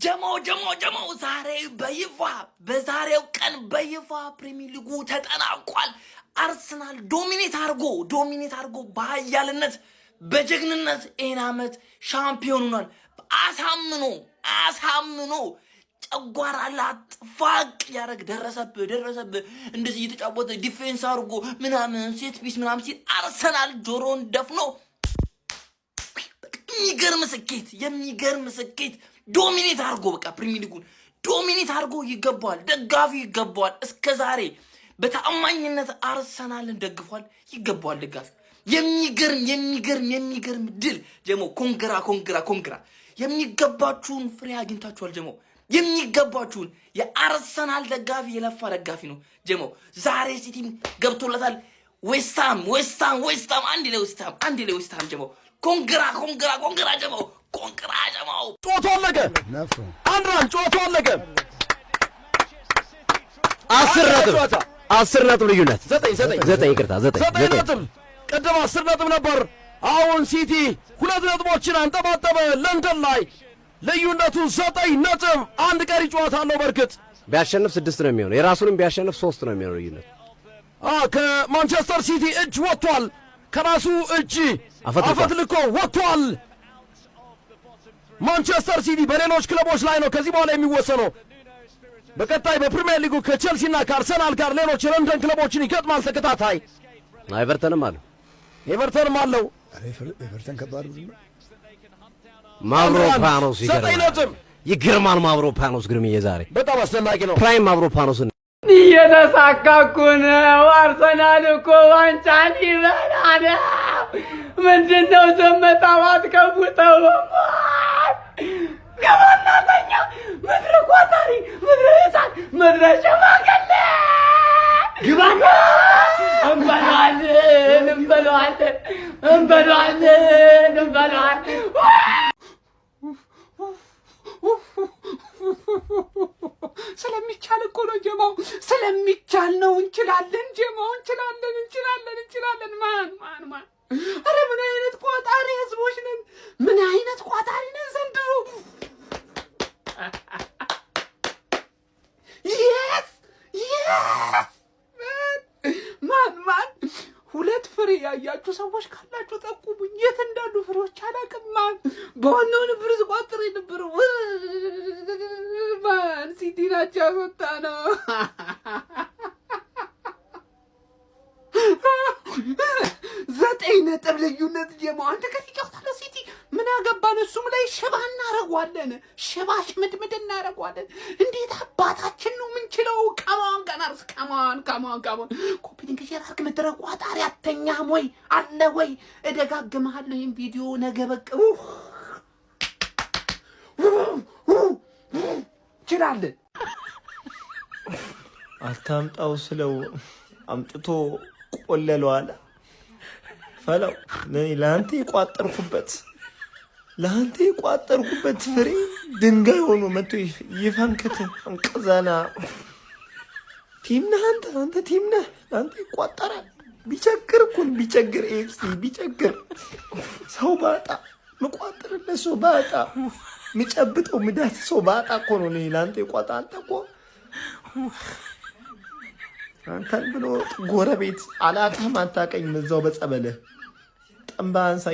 ጀሞ ዛሬ በይፋ በዛሬው ቀን በይፋ ፕሪሚየር ሊጉ ተጠናቋል። አርሰናል ዶሚኔት አርጎ በኃያልነት በጀግንነት ኤናመት ሻምፒዮን ሆኗል። አሳምኖ ጨጓራ ላጥፋቅ ያረግ ደረሰብህ እንደዚህ እየተጫወተ ዲፌንስ አርጎ ምናምን ሴት ፒስ ምናምን ሲል አርሰናል ጆሮን ደፍኖ የሚገርም ስኬት ዶሚኔት አርጎ በቃ ፕሪሚየር ሊጉን ዶሚኔት አርጎ ይገባዋል። ደጋፊ ይገባዋል። እስከዛሬ በተአማኝነት አርሰናልን ደግፏል። ይገባዋል ደጋፊ። የሚገርም ድል ጀሞ ኮንግራ የሚገባችሁን ፍሬ አግኝታችኋል። ጀሞ የሚገባችሁን የአርሰናል ደጋፊ የለፋ ደጋፊ ነው ጀሞ። ዛሬ ሲቲም ገብቶለታል። ዌስትሃም አንድ ላይ ዌስትሃም ጀሞ ኮንግራ ጀሞ ጨዋታው አለቀ። አንድራን ጨዋታው አለቀ። 10 ነጥብ ልዩነት 9 ይቅርታ 9 ነጥብ። ቀደም 10 ነጥብ ነበር። አሁን ሲቲ 2 ነጥቦችን አንጠባጠበ ለንደን ላይ። ልዩነቱ 9 ነጥብ። አንድ ቀሪ ጨዋታ አለው። በርግጥ ቢያሸንፍ 6 ነው የሚሆነው። የራሱንም ቢያሸንፍ 3 ነው የሚሆነው ልዩነት። ከማንቸስተር ሲቲ እጅ ወጥቷል። ከራሱ እጅ አፈትልኮ ወጥቷል። ማንቸስተር ሲቲ በሌሎች ክለቦች ላይ ነው ከዚህ በኋላ የሚወሰነው። በቀጣይ በፕሪሚየር ሊጉ ከቼልሲና ከአርሰናል ጋር ሌሎች የለንደን ክለቦችን ይገጥማል ተከታታይ። ኤቨርተንም አለው። ኤቨርተን ከባድ ነው። ማውሮፓኖስ ይገርማል። ማውሮፓኖስ ግርምዬ ዛሬ በጣም አስደናቂ ነው። ፕራይም ማውሮፓኖስ እየተሳካኩ ነው። አርሰናል እኮ ዋንጫን ይበላል። ምንድነው ዘመጣዋት ከቡተው ገባናተኛ ምድረ ቋጣሪ ምድረ እሳት ምድረ ሸማገለ ግባና እንበለዋለን። ስለሚቻል እኮ ነው ጀማው፣ ስለሚቻል ነው። እንችላለን ጀማው፣ እንችላለን። ማን አረ ምን አይነት ቋጣሪ ህዝቦች ነን! ምን አይነት ቋጣሪ ነን ዘንድሮ! ማን ሁለት ፍሬ ያያችሁ ሰዎች ካላችሁ ጠቁሙኝ። የት እንዳሉ ፍሬዎች አላውቅም። በዋናው ነበር ቋጥሬ ነበር። ማን ሲቲ ናቸው ያስወጣ ነው። 9 ነጥብ ልዩነት ጀማ። አንተ ከዚህ ጨዋታ ሲቲ ምን አገባን? እሱም ላይ ሽባ እናረጋለን። ሽባ ሽምድምድ እናረጋለን። እንዴት አባታችን ነው ምንችለው? ከማን ጋናርስ ከማን ኮፒሊንግ ሸራርክ ምድረ ቋጣሪ አተኛም ወይ አለ ወይ? እደጋግምሃለሁ ይሄን ቪዲዮ ነገ በቃ ይችላል። አታምጣው ስለው አምጥቶ ቆለለው አለ ፈለው። ለአንተ የቋጠርኩበት ፍሬ ድንጋይ ሆኖ መጥቶ ይፈንክት እንቅዛና። ቲም ነህ አንተ ቲም ነህ አንተ። ይቋጠራል። ቢቸግር ኤፍሲ ቢቸግር ሰው ባጣ መቋጠርለት ሰው ባጣ የሚጨብጠው ምዳት ሰው ባጣ እኮ ነው ለአንተ ይቋጣ። አንተ እኮ አንተን ብሎ ጎረቤት አላታም አታቀኝ እዛው በጸበልህ ጠምባ አንሳ።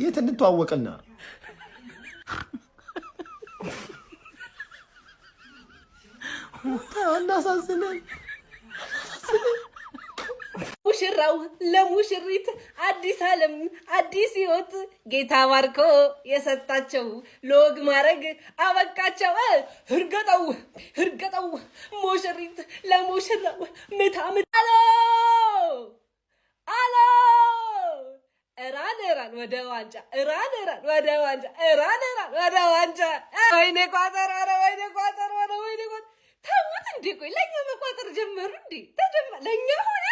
የት እንተዋወቅና እናሳዝነን። ሙሽራው ለሙሽሪት አዲስ ዓለም አዲስ ሕይወት ጌታ ባርኮ የሰጣቸው ለወግ ማረግ አበቃቸው። ህርገጠው ሙሽሪት ለሙሽራው ምታምት አሎ እራን ወደ ዋንጫ ወይኔ ቋጠር ታውት እንዴ! ቆይ ለኛ መቋጠር ጀመሩ እንዴ? ለኛ ሆነ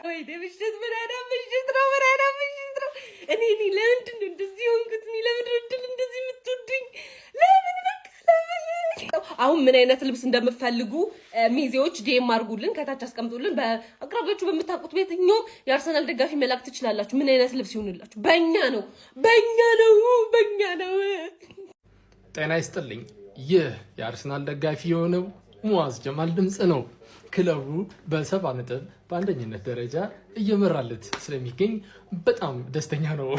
ወይ ደብሽት ምሽት ነው። እኔ ለምንድን ነው እንደዚህ ሆንኩት? ለምንድን ነው እንደዚህ የምትወዱኝ? አሁን ምን አይነት ልብስ እንደምትፈልጉ ሚዜዎች ዲኤም አድርጉልን፣ ከታች አስቀምጡልን። በአቅራቢያችሁ በምታውቁት ቤትኛው የአርሰናል ደጋፊ መላክ ትችላላችሁ። ምን አይነት ልብስ ይሆንላችሁ? በእኛ ነው ጤና ይስጥልኝ። ይህ የአርሰናል ደጋፊ የሆነው ሙአዝ ጀማል ድምፅ ነው። ክለቡ በ70 ነጥብ በአንደኝነት ደረጃ እየመራለት ስለሚገኝ በጣም ደስተኛ ነው።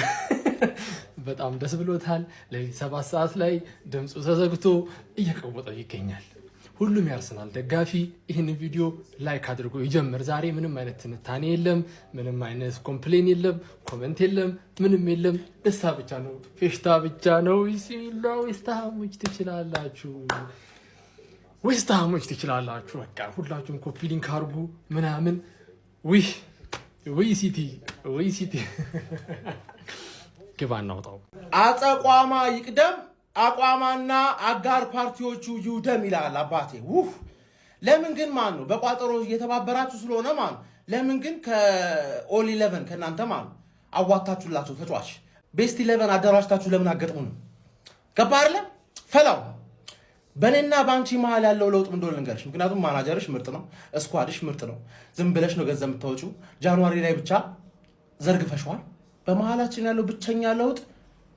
በጣም ደስ ብሎታል። ሌሊት 7 ሰዓት ላይ ድምፁ ተዘግቶ እየቀወጠው ይገኛል። ሁሉም የአርሰናል ደጋፊ ይህን ቪዲዮ ላይክ አድርጎ ይጀምር። ዛሬ ምንም አይነት ትንታኔ የለም፣ ምንም አይነት ኮምፕሌን የለም፣ ኮመንት የለም፣ ምንም የለም። ደስታ ብቻ ነው፣ ፌሽታ ብቻ ነው። ቢስሚላ ዌስትሃሞች ትችላላችሁ፣ ዌስትሃሞች ትችላላችሁ። በቃ ሁላችሁም ኮፒ ሊንክ አድርጉ ምናምን። ወይ ሲቲ ግባ እናውጣው። አጸቋማ ይቅደም አቋማና አጋር ፓርቲዎቹ ይውደም ይላል አባቴ። ለምን ግን ማን ነው በቋጠሮ እየተባበራችሁ ስለሆነ ማን ለምን ግን ከኦል 11 ከእናንተ ማን አዋታችሁላችሁ ተጫዋች ቤስት 11 አደራጅታችሁ ለምን አገጥሙ ነው? ገባ አይደለ? ፈላው በእኔና ባንቺ መሀል ያለው ለውጥ ምን እንደሆነ ልንገርሽ። ምክንያቱም ማናጀርሽ ምርጥ ነው፣ እስኳድሽ ምርጥ ነው። ዝም ብለሽ ነው ገንዘብ የምታወጪው። ጃንዋሪ ላይ ብቻ ዘርግፈሽዋል። በመሀላችን ያለው ብቸኛ ለውጥ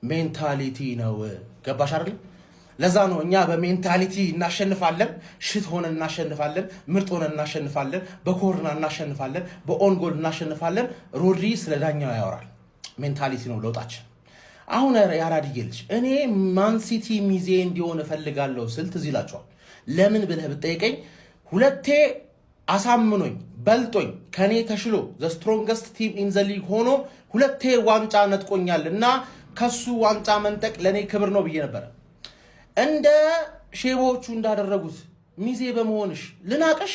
ሜንታሊቲ ነው። ገባሽ አይደል? ለዛ ነው እኛ በሜንታሊቲ እናሸንፋለን፣ ሽት ሆነን እናሸንፋለን፣ ምርጥ ሆነን እናሸንፋለን፣ በኮርና እናሸንፋለን፣ በኦንጎል እናሸንፋለን። ሮድሪ ስለ ዳኛው ያወራል። ሜንታሊቲ ነው ለውጣችን። አሁን ያራድዬ ልጅ እኔ ማንሲቲ ሚዜ እንዲሆን እፈልጋለሁ ስል ትዝ ይላችኋል። ለምን ብለህ ብጠይቀኝ ሁለቴ አሳምኖኝ በልጦኝ ከኔ ተሽሎ ዘ ስትሮንገስት ቲም ኢን ዘ ሊግ ሆኖ ሁለቴ ዋንጫ ነጥቆኛል እና ከሱ ዋንጫ መንጠቅ ለኔ ክብር ነው ብዬ ነበር። እንደ ሼቦቹ እንዳደረጉት ሚዜ በመሆንሽ ልናቅሽ፣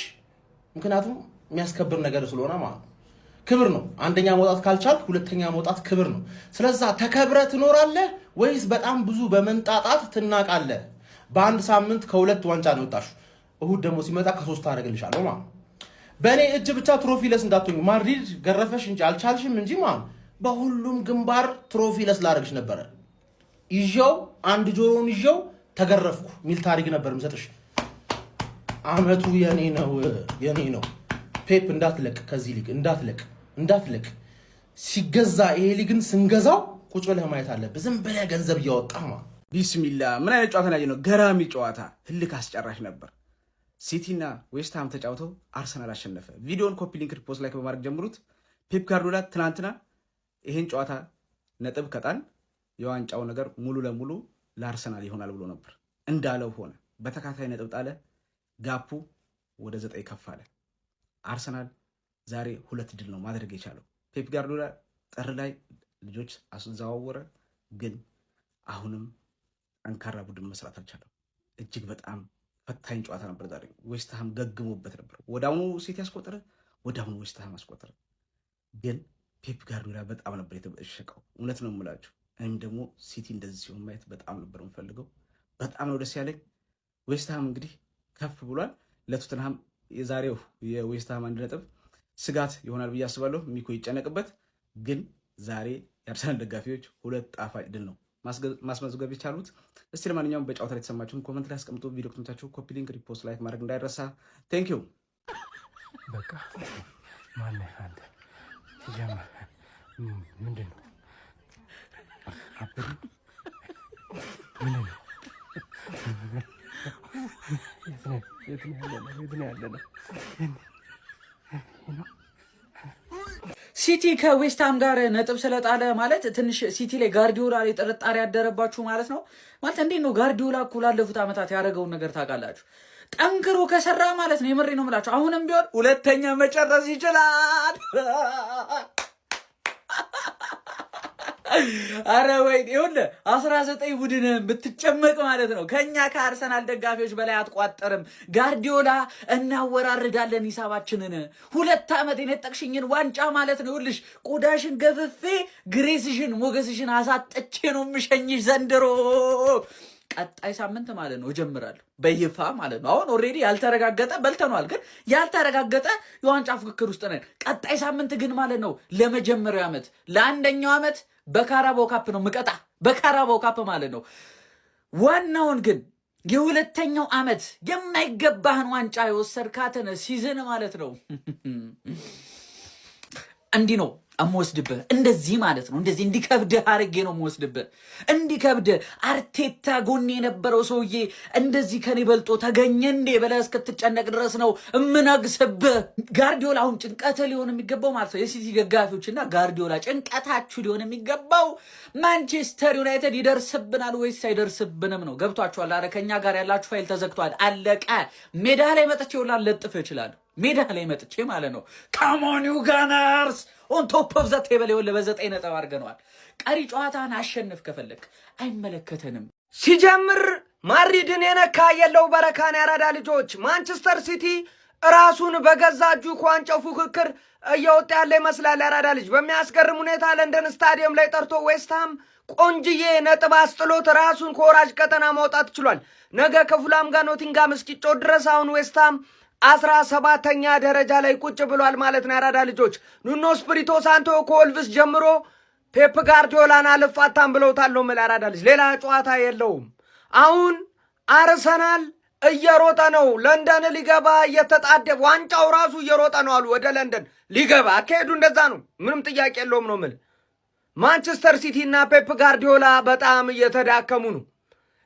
ምክንያቱም የሚያስከብር ነገር ስለሆነ ማለት ነው። ክብር ነው። አንደኛ መውጣት ካልቻልክ ሁለተኛ መውጣት ክብር ነው። ስለዛ ተከብረ ትኖራለህ ወይስ በጣም ብዙ በመንጣጣት ትናቃለህ? በአንድ ሳምንት ከ2 ዋንጫ ነው ወጣሽው። እሁድ ደግሞ ሲመጣ ከ3 አደረግልሻለሁ ማለት ነው። በእኔ እጅ ብቻ ትሮፊ ለስ እንዳትሆኝ። ማድሪድ ገረፈሽ እንጂ አልቻልሽም እንጂ ማለት በሁሉም ግንባር ትሮፊ ለስ ላደርግሽ ነበረ። ይዤው አንድ ጆሮን ይዤው ተገረፍኩ ሚል ታሪክ ነበር ምሰጥሽ። አመቱ የኔ ነው። ፔፕ እንዳትለቅ፣ ከዚህ ሊግ እንዳትለቅ። ሲገዛ ይሄ ሊግን ስንገዛው ቁጭ ብለህ ማየት አለብህ። ዝም ብለህ ገንዘብ እያወጣህ ማለት ቢስሚላ። ምን አይነት ጨዋታ ነው? ገራሚ ጨዋታ፣ ህልክ አስጨራሽ ነበር። ሲቲና ዌስትሃም ተጫውተው አርሰናል አሸነፈ። ቪዲዮን ኮፒ ሊንክ ሪፖስት ላይክ በማድረግ ጀምሩት። ፔፕ ጋርዲዮላ ትናንትና ይሄን ጨዋታ ነጥብ ከጣን የዋንጫው ነገር ሙሉ ለሙሉ ለአርሰናል ይሆናል ብሎ ነበር። እንዳለው ሆነ። በተካታይ ነጥብ ጣለ። ጋፑ ወደ 9 ከፍ አለ። አርሰናል ዛሬ 2 ድል ነው ማድረግ የቻለው። ፔፕ ጋርዲዮላ ጥር ላይ ልጆች አስዘዋወረ፣ ግን አሁንም ጠንካራ ቡድን መስራት አልቻለም። እጅግ በጣም ፈታኝ ጨዋታ ነበር ዛሬ። ዌስትሃም ገግሞበት ነበር። ወዳውኑ ሲቲ ያስቆጠረ፣ ወዳውኑ ዌስትሃም አስቆጠረ። ግን ፔፕ ጋርዲዮላ በጣም ነበር የተሸቀው። እውነት ነው የምላችሁ። እኔም ደግሞ ሲቲ እንደዚህ ሲሆን ማየት በጣም ነበር የምፈልገው። በጣም ነው ደስ ያለኝ። ዌስትሃም እንግዲህ ከፍ ብሏል። ለቶተንሃም የዛሬው የዌስትሃም 1 ነጥብ ስጋት ይሆናል ብዬ አስባለሁ። ሚኮ ይጨነቅበት። ግን ዛሬ የአርሰናል ደጋፊዎች 2 ጣፋጭ ድል ነው ማስመዝገብ የቻሉት። እስቲ ለማንኛውም በጨዋታ ላይ የተሰማችሁን ኮመንት ላይ አስቀምጡ። ቪዲዮ ከተመቻችሁ ኮፒ ሊንክ፣ ሪፖስት፣ ላይክ ማድረግ እንዳይረሳ። ቴንክ ዩ። በቃ ማን አንተ ጀመር ምንድን ነው አብዱ ምን ነው የት ነው ያለነው? ሲቲ ከዌስትሃም ጋር ነጥብ ስለጣለ ማለት ትንሽ ሲቲ ላይ ጋርዲዮላ ላይ ጥርጣሬ ያደረባችሁ ማለት ነው። ማለት እንዴት ነው ጋርዲዮላ እኮ ላለፉት ዓመታት ያደረገውን ነገር ታውቃላችሁ። ጠንክሮ ከሰራ ማለት ነው። የምሬ ነው የምላችሁ። አሁንም ቢሆን 2ኛ መጨረስ ይችላል። አረ ወይ ይኸውልህ 19 ቡድን ብትጨመቅ ማለት ነው ከኛ ከአርሰናል ደጋፊዎች በላይ አትቋጠርም። ጋርዲዮላ እናወራርዳለን ሂሳባችንን። 2 ዓመት የነጠቅሽኝን ዋንጫ ማለት ነው ይኸውልሽ ቆዳሽን ገፍፌ ግሬስሽን ሞገስሽን አሳጥቼ ነው የምሸኝሽ ዘንድሮ። ቀጣይ ሳምንት ማለት ነው እጀምራለሁ በይፋ ማለት ነው። አሁን ኦልሬዲ ያልተረጋገጠ በልተኗል፣ ግን ያልተረጋገጠ የዋንጫ ፍክክር ውስጥ ነን። ቀጣይ ሳምንት ግን ማለት ነው ለመጀመሪያው ዓመት ለአንደኛው ዓመት በካራባው ካፕ ነው ምቀጣ፣ በካራባው ካፕ ማለት ነው። ዋናውን ግን የ2ኛው ዓመት የማይገባህን ዋንጫ የወሰድካትን ሲዝን ማለት ነው እንዲህ ነው እምወስድብህ እንደዚህ ማለት ነው። እንደዚህ እንዲከብድህ አድርጌ ነው እምወስድብህ። እንዲከብድህ አርቴታ ጎን የነበረው ሰውዬ እንደዚህ ከኔ በልጦ ተገኘ እንዴ ብለህ እስክትጨነቅ ድረስ ነው እምነግስብህ። ጋርዲዮላ አሁን ጭንቀትህ ሊሆን የሚገባው ማለት ነው የሲቲ ደጋፊዎችና ጋርዲዮላ ጭንቀታችሁ ሊሆን የሚገባው ማንቸስተር ዩናይትድ ይደርስብናል ወይስ አይደርስብንም ነው። ገብቷችኋል? አረ ከኛ ጋር ያላችሁ ፋይል ተዘግቷል። አለቀ። ሜዳ ላይ መጥቼ ሁላ ለጥፍ ይችላል። ሜዳ ላይ መጥቼ ማለት ነው። ካሞን ዩ ጋናርስ ኦን ቶፕ ኦፍ ዘ ቴብል ይወለ በ9 ነጥብ አድርገናል። ቀሪ ጨዋታን አሸንፍ ከፈለክ አይመለከተንም። ሲጀምር ማድሪድን የነካ የለው በረካን ያራዳ ልጆች። ማንቸስተር ሲቲ ራሱን በገዛ እጁ ከዋንጫው ፉክክር እየወጣ ያለ ይመስላል። ያራዳ ልጅ በሚያስገርም ሁኔታ ለንደን ስታዲየም ላይ ጠርቶ ዌስትሃም ቆንጅዬ ነጥብ አስጥሎት ራሱን ከወራጅ ቀጠና ማውጣት ችሏል። ነገ ከፉላም ጋር ኖቲንጋም እስኪጮህ ድረስ አሁን ዌስትሃም 17ኛ ደረጃ ላይ ቁጭ ብሏል ማለት ነው። ያራዳ ልጆች ኑኖ ስፒሪቶ ሳንቶ ከወልቭስ ጀምሮ ፔፕ ጋርዲዮላን አልፋታም ብለውታል ነው የምልህ። ያራዳ ልጅ ሌላ ጨዋታ የለውም። አሁን አርሰናል እየሮጠ ነው ለንደን ሊገባ እየተጣደፈ ዋንጫው ራሱ እየሮጠ ነው አሉ ወደ ለንደን ሊገባ። አካሄዱ እንደዛ ነው፣ ምንም ጥያቄ የለውም ነው የምልህ። ማንቸስተር ሲቲ እና ፔፕ ጋርዲዮላ በጣም እየተዳከሙ ነው።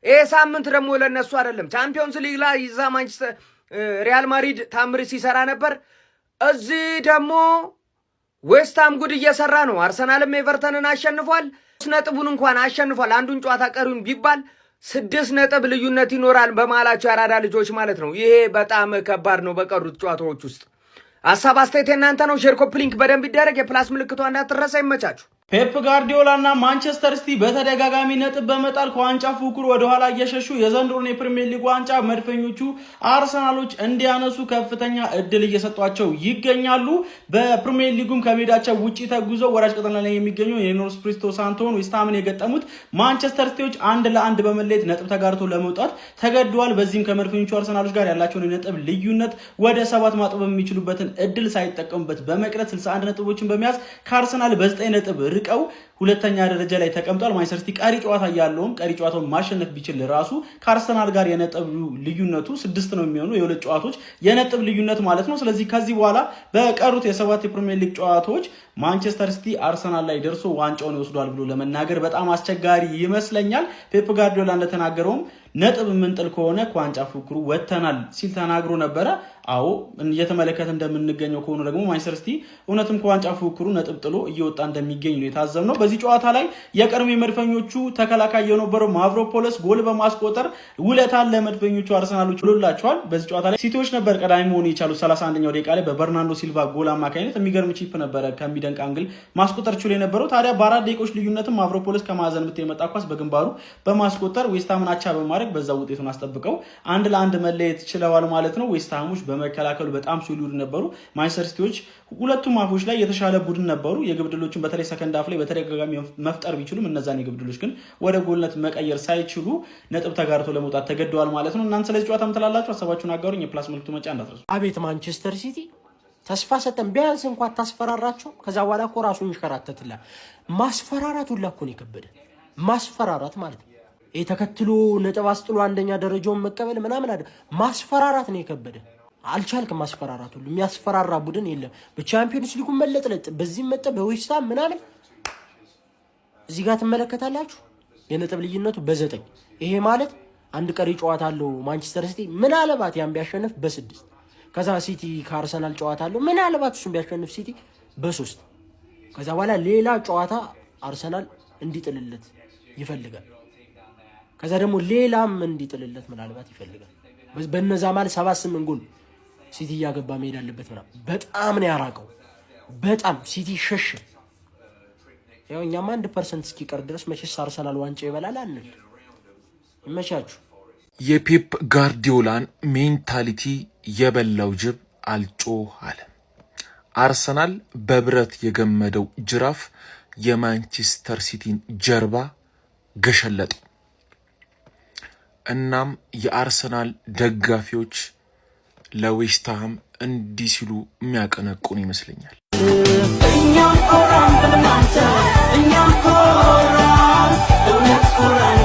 ይሄ ሳምንት ደግሞ ለነሱ አይደለም። ቻምፒዮንስ ሊግ ላይ ይዛ ማንቸስተር ሪያል ማድሪድ ታምር ሲሰራ ነበር። እዚህ ደግሞ ዌስትሃም ጉድ እየሰራ ነው። አርሰናልም ኤቨርተንን አሸንፏል። 6 ነጥቡን እንኳን አሸንፏል። አንዱን ጨዋታ ቀሪውን ቢባል 6 ነጥብ ልዩነት ይኖራል በመሃላቸው ያራዳ ልጆች ማለት ነው። ይሄ በጣም ከባድ ነው። በቀሩት ጨዋታዎች ውስጥ ሀሳብ አስተያየት እናንተ ነው። ሼር ኮፕ ሊንክ በደንብ ይደረግ። የፕላስ ምልክቷ እንዳትረሳ። ይመቻችሁ። ፔፕ ጋርዲዮላ እና ማንቸስተር ሲቲ በተደጋጋሚ ነጥብ በመጣል ከዋንጫ ፉክክሩ ወደ ኋላ እየሸሹ የዘንድሮን የፕሪሚየር ሊግ ዋንጫ መድፈኞቹ አርሰናሎች እንዲያነሱ ከፍተኛ እድል እየሰጧቸው ይገኛሉ። በፕሪሚየር ሊጉም ከሜዳቸው ውጪ ተጉዘው ወራጅ ቀጠና ላይ የሚገኙ የኑኖ ስፒሪቶ ሳንቶን ዌስትሃምን የገጠሙት ማንቸስተር ሲቲዎች 1-1 በመለየት ነጥብ ተጋርቶ ለመውጣት ተገደዋል። በዚህም ከመድፈኞቹ አርሰናሎች ጋር ያላቸውን የነጥብ ልዩነት ወደ 7 ማጥበብ የሚችሉበትን እድል ሳይጠቀሙበት በመቅረት 61 ነጥቦችን በመያዝ ከአርሰናል በ9 ነጥብ ርቀው ሁለተኛ ደረጃ ላይ ተቀምጧል። ማንቸስተር ሲቲ ቀሪ ጨዋታ ያለውም ቀሪ ጨዋታውን ማሸነፍ ቢችል ራሱ ከአርሰናል ጋር የነጥብ ልዩነቱ 6 ነው የሚሆነው የሁለት ጨዋታዎች የነጥብ ልዩነት ማለት ነው። ስለዚህ ከዚህ በኋላ በቀሩት የ7 የፕሪሚየር ሊግ ጨዋታዎች ማንቸስተር ሲቲ አርሰናል ላይ ደርሶ ዋንጫውን ይወስዷል ብሎ ለመናገር በጣም አስቸጋሪ ይመስለኛል። ፔፕ ጋርዲዮላ እንደተናገረውም ነጥብ ምንጥል ከሆነ ከዋንጫ ፉክክሩ ወጥተናል ሲል ተናግሮ ነበረ። አዎ እየተመለከተ እንደምንገኘው ከሆነ ደግሞ ማንቸስተር ሲቲ እውነትም ከዋንጫ ፉክክሩ ነጥብ ጥሎ እየወጣ እንደሚገኝ ነው የታዘብነው። በዚህ ጨዋታ ላይ የቀድሞ የመድፈኞቹ ተከላካይ የነበረው ማቭሮፖሎስ ጎል በማስቆጠር ውለታን ለመድፈኞቹ አርሰናሎች ብሎላቸዋል። በዚህ ጨዋታ ላይ ሲቲዎች ነበር ቀዳሚ መሆን የቻሉት 31ኛው ደቂቃ ላይ በበርናንዶ ሲልቫ ጎል አማካኝነት የሚገርም ቺፕ ነበረ ከሚደንቅ አንግል ማስቆጠር ችሎ የነበረው። ታዲያ በ4 ደቂቃዎች ልዩነትም ማቭሮፖሎስ ከማዕዘን ምት የመጣ ኳስ በግንባሩ በማስቆጠር ዌስትሃምን አቻ በማድረግ በዛ ውጤቱን አስጠብቀው 1-1 መለየት ችለዋል ማለት ነው። ዌስትሃሞች በመከላከሉ በጣም ሶሊድ ነበሩ። ማንቸስተር ሲቲዎች ሁለቱም አፎች ላይ የተሻለ ቡድን ነበሩ። የግብ ዕድሎችን በተለይ ሰከንድ አፍ ላይ በተደጋጋሚ መፍጠር ቢችሉም እነዛን የግብ ዕድሎች ግን ወደ ጎልነት መቀየር ሳይችሉ ነጥብ ተጋርቶ ለመውጣት ተገደዋል ማለት ነው። እናንተ ስለዚህ ጨዋታ ምትላላችሁ? ሀሳባችሁን አጋሩኝ። የፕላስ ምልክቱ መጫ እንዳትረሱ። አቤት ማንቸስተር ሲቲ ተስፋ ሰጠን። ቢያንስ እንኳን ታስፈራራቸው። ከዛ በኋላ እኮ ራሱን ይሽከራተትላል። ማስፈራራት ሁላ እኮ ነው የከበደ። ማስፈራራት ማለት ነው ይሄ ተከትሎ ነጥብ አስጥሎ አንደኛ ደረጃውን መቀበል ምናምን አይደል። ማስፈራራት ነው የከበደ። አልቻልክም ማስፈራራት። ሁሉ የሚያስፈራራ ቡድን የለም። በቻምፒዮንስ ሊጉ መለጥለጥ በዚህ መጣ በዌስትሃም ምናምን እዚህ ጋር ትመለከታላችሁ። የነጥብ ልዩነቱ በ9 ይሄ ማለት አንድ ቀሪ ጨዋታ አለው ማንቸስተር ሲቲ ምናልባት ያን ቢያሸንፍ በ6 ከዛ ሲቲ ከአርሰናል ጨዋታ አለው ምናልባት እሱን ቢያሸንፍ ሲቲ በ3 ከዛ በኋላ ሌላ ጨዋታ አርሰናል እንዲጥልለት ይፈልጋል። ከዛ ደግሞ ሌላም እንዲጥልለት ምናልባት ይፈልጋል። በነዛ ማለት 7-8 ጎል ሲቲ እያገባ መሄድ አለበት ምናምን። በጣም ነው ያራቀው። በጣም ሲቲ ሸሽ። ያው እኛም 1% እስኪቀር ድረስ መቼስ አርሰናል ዋንጫ ይበላል አንል። ይመቻችሁ። የፔፕ ጋርዲዮላን ሜንታሊቲ የበላው ጅብ አልጮህ አለ። አርሰናል በብረት የገመደው ጅራፍ የማንቸስተር ሲቲን ጀርባ ገሸለጠ። እናም የአርሰናል ደጋፊዎች ለዌስትሃም እንዲህ ሲሉ የሚያቀነቁን ይመስለኛል። እኛም ኮራን በእናንተ እኛም ኮራን እውነት ኮራን